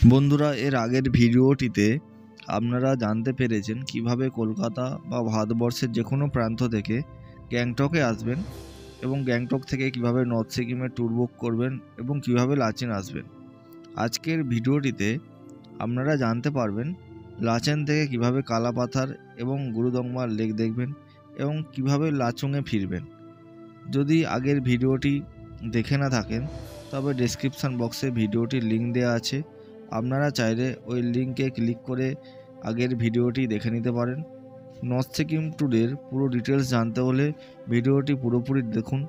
বন্ধুরা, এর আগের ভিডিওটিতে আপনারা জানতে পেরেছেন কিভাবে কলকাতা বা ভারতবর্ষের যে কোনো প্রান্ত থেকে গ্যাংটকে আসবেন এবং গ্যাংটক থেকে কিভাবে নর্থ সিকিমের ট্যুর বুক করবেন এবং কিভাবে লাচেন আসবেন। আজকের ভিডিওটিতে আপনারা জানতে পারবেন লাচেন থেকে কিভাবে কালাপাথার এবং গুরুদংমা লেক দেখবেন এবং কিভাবে লাচুংয়ে ফিরবেন। যদি আগের ভিডিওটি দেখে না থাকেন তবে ডেসক্রিপশান বক্সে ভিডিওটির লিঙ্ক দেওয়া আছে, আপনারা চাইলে ওই লিঙ্কে ক্লিক করে আগের ভিডিওটি দেখে নিতে পারেন। নর্থ সিকিম ট্যুরের পুরো ডিটেলস জানতে হলে ভিডিওটি পুরোপুরি দেখুন।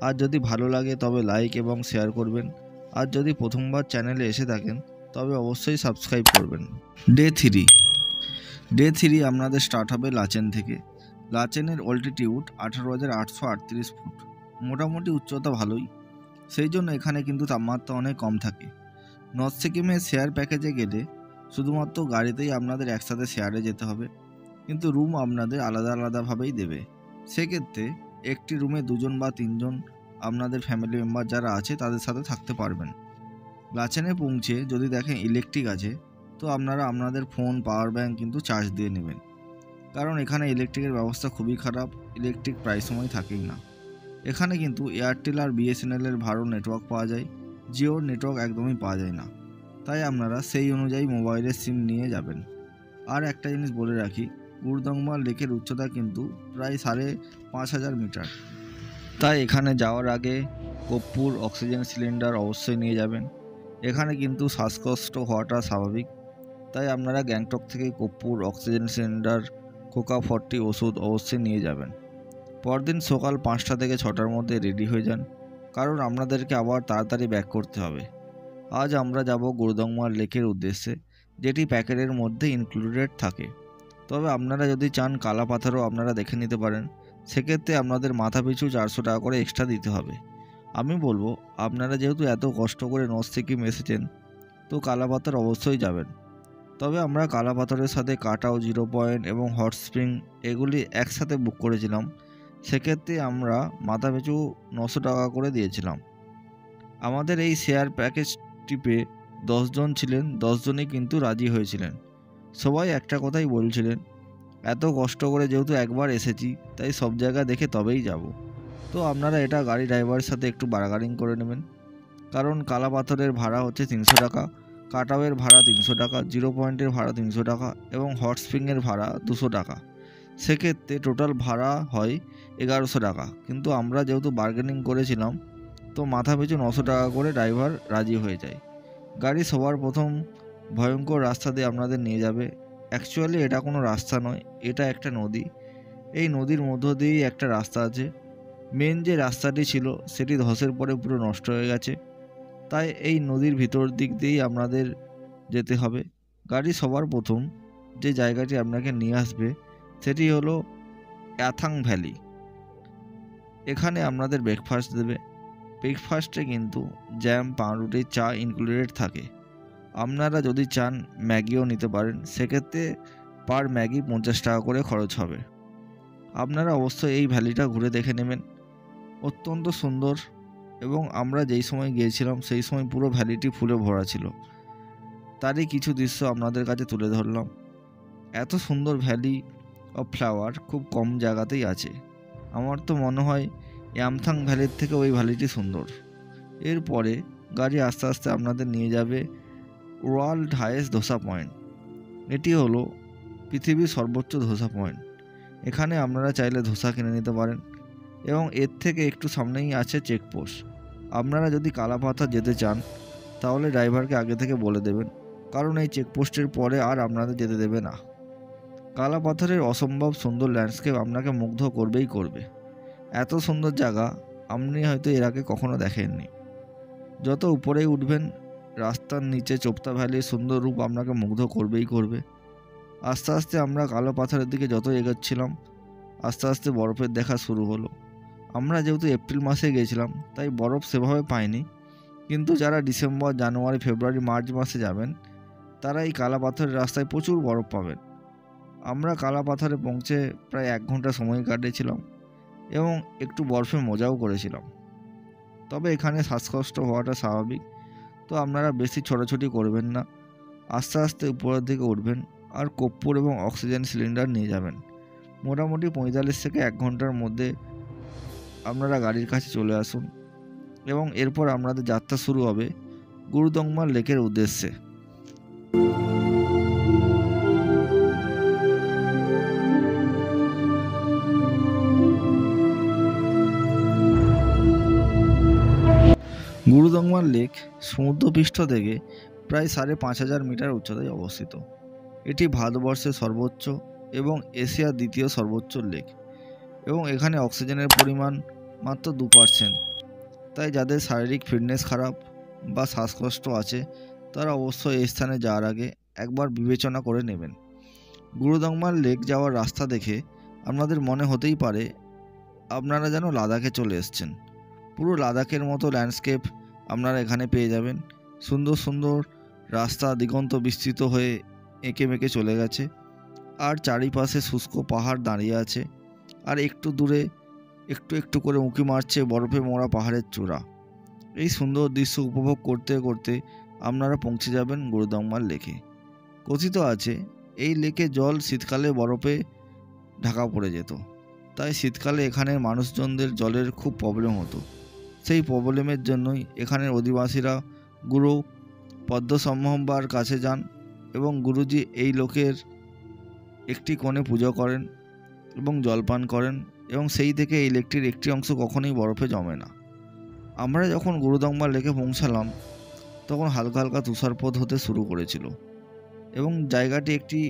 আর যদি ভালো লাগে তবে লাইক এবং শেয়ার করবেন। আর যদি প্রথমবার চ্যানেলে এসে থাকেন তবে অবশ্যই সাবস্ক্রাইব করবেন। ডে থ্রি আপনাদের স্টার্ট হবে লাচেন থেকে। লাচেনের অল্টিটিউড 18,838 ফুট, মোটামুটি উচ্চতা ভালোই, সেই জন্য এখানে কিন্তু তাপমাত্রা অনেক কম থাকে। নর্থ সিকিমে শেয়ার প্যাকেজে গেলে শুধুমাত্র গাড়িতেই আপনাদের একসাথে শেয়ারে যেতে হবে, কিন্তু রুম আপনাদের আলাদা আলাদাভাবেই দেবে। সেক্ষেত্রে একটি রুমে 2জন বা 3জন আপনাদের ফ্যামিলি মেম্বার যারা আছে তাদের সাথে থাকতে পারবেন। লাচেনে পৌঁছে যদি দেখেন ইলেকট্রিক আছে তো আপনারা আপনাদের ফোন, পাওয়ার ব্যাঙ্ক কিন্তু চার্জ দিয়ে নেবেন, কারণ এখানে ইলেকট্রিকের ব্যবস্থা খুবই খারাপ, ইলেকট্রিক প্রায় সময় থাকেই না। এখানে কিন্তু এয়ারটেল আর বিএসএনএলের ভালো নেটওয়ার্ক পাওয়া যায়, জিওর নেটওয়ার্ক একদমই পাওয়া যায় না, তাই আপনারা সেই অনুযায়ী মোবাইলের সিম নিয়ে যাবেন। আর একটা জিনিস বলে রাখি, গুরুদংমা লেকের উচ্চতা কিন্তু প্রায় 5,500 মিটার, তাই এখানে যাওয়ার আগে কর্পূর, অক্সিজেন সিলিন্ডার অবশ্যই নিয়ে যাবেন। এখানে কিন্তু শ্বাসকষ্ট হওয়াটা স্বাভাবিক, তাই আপনারা গ্যাংটক থেকে কর্পূর, অক্সিজেন সিলিন্ডার, কোকা 40 ওষুধ অবশ্যই নিয়ে যাবেন। পরদিন সকাল 5টা থেকে 6টার মধ্যে রেডি হয়ে যান, কারণ আপনাদেরকে আবার তাড়াতাড়ি ব্যাক করতে হবে। আজ আমরা যাব গুরুদংমা লেকের উদ্দেশ্যে, যেটি প্যাকেজের মধ্যে ইনক্লুডেড থাকে। তবে আপনারা যদি চান কালাপাথারও আপনারা দেখে নিতে পারেন, সেক্ষেত্রে আপনাদের মাথাপিছু 400 টাকা করে এক্সট্রা দিতে হবে। আমি বলবো আপনারা যেহেতু এত কষ্ট করে নর্থ সিকিম এসেছেন তো কালাপাথার অবশ্যই যাবেন। তবে আমরা কালাপাথরের সাথে কাটাও, 0 পয়েন্ট এবং হট স্প্রিং এগুলি একসাথে বুক করেছিলাম, সেক্ষেত্রে আমরা মাথাপিছু 900 টাকা করে দিয়েছিলাম। আমাদের এই শেয়ার প্যাকেজ ট্রিপে 10 জন ছিলেন, 10 জনই কিন্তু রাজি হয়েছিলেন। সবাই একটা কথাই বলছিলেন, এত কষ্ট করে যেহেতু একবার এসেছি তাই সব জায়গা দেখে তবেই যাব। তো আপনারা এটা গাড়ি ড্রাইভারের সাথে একটু বার্গেনিং করে নেবেন, কারণ কালাপাথরের ভাড়া হচ্ছে 300 টাকা, কাটাওয়ের ভাড়া 300 টাকা, 0 পয়েন্টের ভাড়া 300 টাকা এবং হট স্প্রিংয়ের ভাড়া 200 টাকা। সেক্ষেত্রে টোটাল ভাড়া হয় 1100 টাকা, কিন্তু আমরা যেহেতু বার্গেনিং করেছিলাম তো মাথাপিছু 900 টাকা করে ড্রাইভার রাজি হয়ে যায়। গাড়ি সবার প্রথম ভয়ঙ্কর রাস্তা দিয়ে আপনাদের নিয়ে যাবে। অ্যাকচুয়ালি এটা কোনো রাস্তা নয়, এটা একটা নদী। এই নদীর মধ্য দিয়েই একটা রাস্তা আছে। মেন যে রাস্তাটি ছিল সেটি ধসের পরে পুরো নষ্ট হয়ে গেছে, তাই এই নদীর ভিতর দিক দিয়েই আপনাদের যেতে হবে। গাড়ি সবার প্রথম যে জায়গাটি আপনাকে নিয়ে আসবে সেটি হলো অ্যাথাং ভ্যালি। এখানে আপনাদের ব্রেকফাস্ট দেবে। ব্রেকফাস্টে কিন্তু জ্যাম, পাউরুটি, চা ইনক্লুডেড থাকে। আপনারা যদি চান ম্যাগিও নিতে পারেন, সেক্ষেত্রে পার ম্যাগি 50 টাকা করে খরচ হবে। আপনারা অবশ্যই এই ভ্যালিটা ঘুরে দেখে নেবেন, অত্যন্ত সুন্দর। এবং আমরা যেই সময় গিয়েছিলাম সেই সময় পুরো ভ্যালিটি ফুলে ভরা ছিল, তারই কিছু দৃশ্য আপনাদের কাছে তুলে ধরলাম। এত সুন্দর ভ্যালি অফ ফ্লাওয়ার খুব কম জায়গাতেই আছে। আমার তো মনে হয় ইয়ামথাং ভ্যালির থেকে ওই ভ্যালিটি সুন্দর। এরপরে গাড়ি আস্তে আস্তে আপনাদের নিয়ে যাবে ওয়ার্ল্ড হাইয়েস্ট ধোসা পয়েন্ট। এটি হলো পৃথিবীর সর্বোচ্চ ধোসা পয়েন্ট। এখানে আপনারা চাইলে ধোসা কিনে নিতে পারেন এবং এর থেকে একটু সামনেই আছে চেকপোস্ট। আপনারা যদি কালাপাথর যেতে চান তাহলে ড্রাইভারকে আগে থেকে বলে দেবেন, কারণ এই চেকপোস্টের পরে আর আপনাদের যেতে দেবে না। কালাপাথরের অসম্ভব সুন্দর ল্যান্ডস্কেপ আপনাকে মুগ্ধ করবেই করবে। এত সুন্দর জায়গা আপনি হয়তো এর আগে কখনো দেখেননি। যত উপরেই উঠবেন রাস্তার নিচে চোপতা ভ্যালির সুন্দর রূপ আপনাকে মুগ্ধ করবেই করবে। আস্তে আস্তে আমরা কালো পাথরের দিকে যত এগোচ্ছিলাম আস্তে আস্তে বরফের দেখা শুরু হলো। আমরা যেহেতু এপ্রিল মাসে গিয়েছিলাম তাই বরফ সেভাবে পাইনি, কিন্তু যারা ডিসেম্বর, জানুয়ারি, ফেব্রুয়ারি, মার্চ মাসে যাবেন তারা এই কালা পাথরের রাস্তায় প্রচুর বরফ পাবেন। আমরা কালা পাথরে পৌঁছে প্রায় 1 ঘন্টা সময় কাটিয়েছিলাম এবং একটু বরফে মজাও করেছিলাম। তবে এখানে শ্বাসকষ্ট হওয়াটা স্বাভাবিক, তো আপনারা বেশি ছোটাছুটি করবেন না। আস্তে আস্তে উপরের দিকে উঠবেন আর কর্পূর এবং অক্সিজেন সিলিন্ডার নিয়ে যাবেন। মোটামুটি 45 থেকে 1 ঘন্টার মধ্যে আপনারা গাড়ির কাছে চলে আসুন এবং এরপর আপনাদের যাত্রা শুরু হবে গুরুদংমা লেকের উদ্দেশ্যে। গুরুদংমা লেক সমুদ্রপৃষ্ঠ থেকে প্রায় 5,500 মিটার উচ্চতায় অবস্থিত। এটি ভারতবর্ষের সর্বোচ্চ এবং এশিয়ার দ্বিতীয় সর্বোচ্চ লেক এবং এখানে অক্সিজেনের পরিমাণ মাত্র 2%। তাই যাদের শারীরিক ফিটনেস খারাপ বা শ্বাসকষ্ট আছে তারা অবশ্যই এই স্থানে যাওয়ার আগে একবার বিবেচনা করে নেবেন। গুরুদংমা লেক যাওয়ার রাস্তা দেখে আপনাদের মনে হতেই পারে আপনারা যেন লাদাখে চলে এসেছেন। পুরো লাদাখের মতো ল্যান্ডস্কেপ আপনারা এখানে পেয়ে যাবেন। সুন্দর সুন্দর রাস্তা দিগন্ত বিস্তৃত হয়ে এঁকে মেঁকে চলে গেছে আর চারিপাশে শুষ্ক পাহাড় দাঁড়িয়ে আছে আর একটু দূরে একটু একটু করে উঁকি মারছে বরফে মোড়া পাহাড়ের চূড়া। এই সুন্দর দৃশ্য উপভোগ করতে করতে আপনারা পৌঁছে যাবেন গুরুদংমা লেকে। কথিত আছে এই লেকে জল শীতকালে বরফে ঢাকা পড়ে যেত, তাই শীতকালে এখানের মানুষজনদের জলের খুব প্রবলেম হতো। সেই প্রবলেমের জন্যই এখানের অধিবাসীরা গুরু পদ্মসম্ভবার কাছে যান এবং গুরুজি এই লোকের একটি কোণে পুজো করেন এবং জলপান করেন এবং সেই থেকে এই লেকটির একটি অংশ কখনোই বরফে জমে না। আমরা যখন গুরুদংমা লেকে পৌঁছালাম তখন হালকা হালকা তুষারপাত হতে শুরু করেছিল এবং জায়গাটি একটি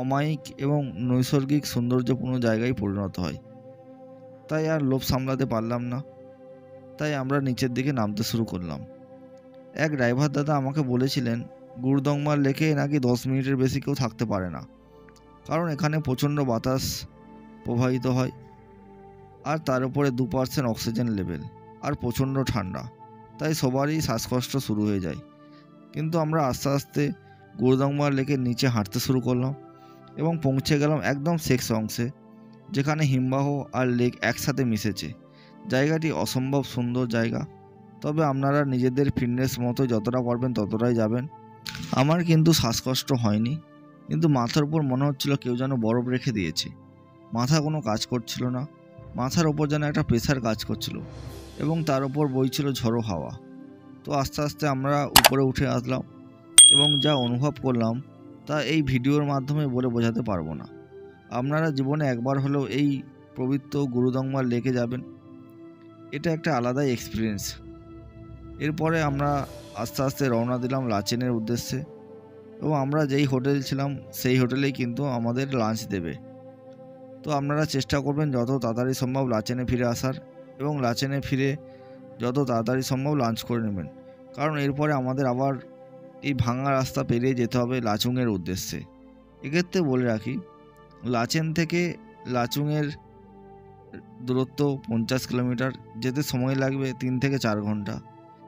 অমায়িক এবং নৈসর্গিক সৌন্দর্যপূর্ণ জায়গায় পরিণত হয়। তাই আর লোভ সামলাতে পারলাম না, তাই আমরা নিচের দিকে নামতে শুরু করলাম। এক ড্রাইভার দাদা আমাকে বলেছিলেন গুরুদংমা লেকে নাকি 10 মিনিটের বেশি কেউ থাকতে পারে না, কারণ এখানে প্রচণ্ড বাতাস প্রবাহিত হয় আর তার উপরে 2% অক্সিজেন লেভেল আর প্রচণ্ড ঠান্ডা, তাই সবারই শ্বাসকষ্ট শুরু হয়ে যায়। কিন্তু আমরা আস্তে আস্তে গুরুদংমা লেকের নিচে হাঁটতে শুরু করলাম এবং পৌঁছে গেলাম একদম শেষ অংশে, যেখানে হিমবাহ আর লেক একসাথে মিশেছে। জায়গাটি অসম্ভব সুন্দর জায়গা, তবে আপনারা নিজেদের ফিটনেস মতো যতটা পারবেন ততটাই যাবেন। আমার কিন্তু শ্বাসকষ্ট হয়নি, কিন্তু মাথার উপর মনে হচ্ছিল কেউ যেন বরফ রেখে দিয়েছে। মাথা কোনো কাজ করছিল না, মাথার ওপর যেন একটা প্রেসার কাজ করছিল এবং তার উপর বইছিল ঝড়ো হাওয়া। তো আস্তে আস্তে আমরা উপরে উঠে আসলাম এবং যা অনুভব করলাম তা এই ভিডিওর মাধ্যমে বলে বোঝাতে পারবো না। আপনারা জীবনে একবার হলেও এই পবিত্র গুরুদংমা লেকে যাবেন, এটা একটা আলাদাই এক্সপিরিয়েন্স। এরপরে আমরা আস্তে আস্তে রওনা দিলাম লাচেনের উদ্দেশ্যে এবং আমরা যেই হোটেল ছিলাম সেই হোটেলেই কিন্তু আমাদের লাঞ্চ দেবে। তো আপনারা চেষ্টা করবেন যত তাড়াতাড়ি সম্ভব লাচেনে ফিরে আসার এবং লাচেনে ফিরে যত তাড়াতাড়ি সম্ভব লাঞ্চ করে নেবেন, কারণ এরপরে আমাদের আবার এই ভাঙা রাস্তা পেরিয়ে যেতে হবে লাচুংয়ের উদ্দেশ্যে। এক্ষেত্রে বলে রাখি লাচেন থেকে লাচুংয়ের দূরত্ব 50 কিলোমিটার, যেতে সময় লাগবে 3 থেকে 4 ঘন্টা।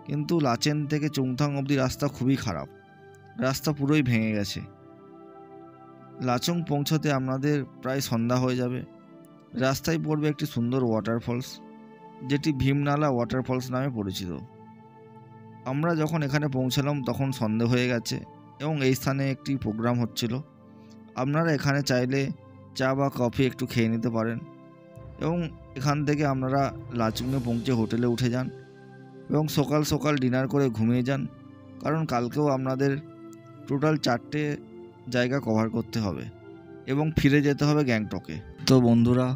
কিন্তু লাচেন থেকে চুংথাং অবধি রাস্তা খুবই খারাপ, রাস্তা পুরোই ভেঙে গেছে। লাচুং পৌঁছতে আপনাদের প্রায় সন্ধ্যা হয়ে যাবে। রাস্তায় পড়বে একটি সুন্দর ওয়াটারফলস, যেটি ভীমনালা ওয়াটারফলস নামে পরিচিত। আমরা যখন এখানে পৌঁছালাম তখন সন্ধে হয়ে গেছে এবং এই স্থানে একটি প্রোগ্রাম হচ্ছিল। আপনারা এখানে চাইলে চা বা কফি একটু খেয়ে নিতে পারেন এবং এখান থেকে আপনারা লাচুংয়ে পৌঁছে হোটেলে উঠে যান এবং সকাল সকাল ডিনার করে ঘুমিয়ে যান, কারণ কালকেও আপনাদের টোটাল 4টে জায়গা কভার করতে হবে এবং ফিরে যেতে হবে গ্যাংটকে। তো বন্ধুরা,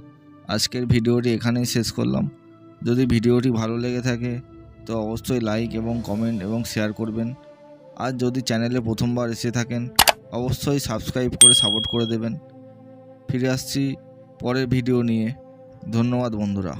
আজকের ভিডিওটি এখানেই শেষ করলাম। যদি ভিডিওটি ভালো লেগে থাকে তো অবশ্যই লাইক এবং কমেন্ট এবং শেয়ার করবেন। আর যদি চ্যানেলে প্রথমবার এসে থাকেন অবশ্যই সাবস্ক্রাইব করে সাপোর্ট করে দেবেন। ফিরে আসছি পরের ভিডিও নিয়ে। ধন্যবাদ বন্ধুরা।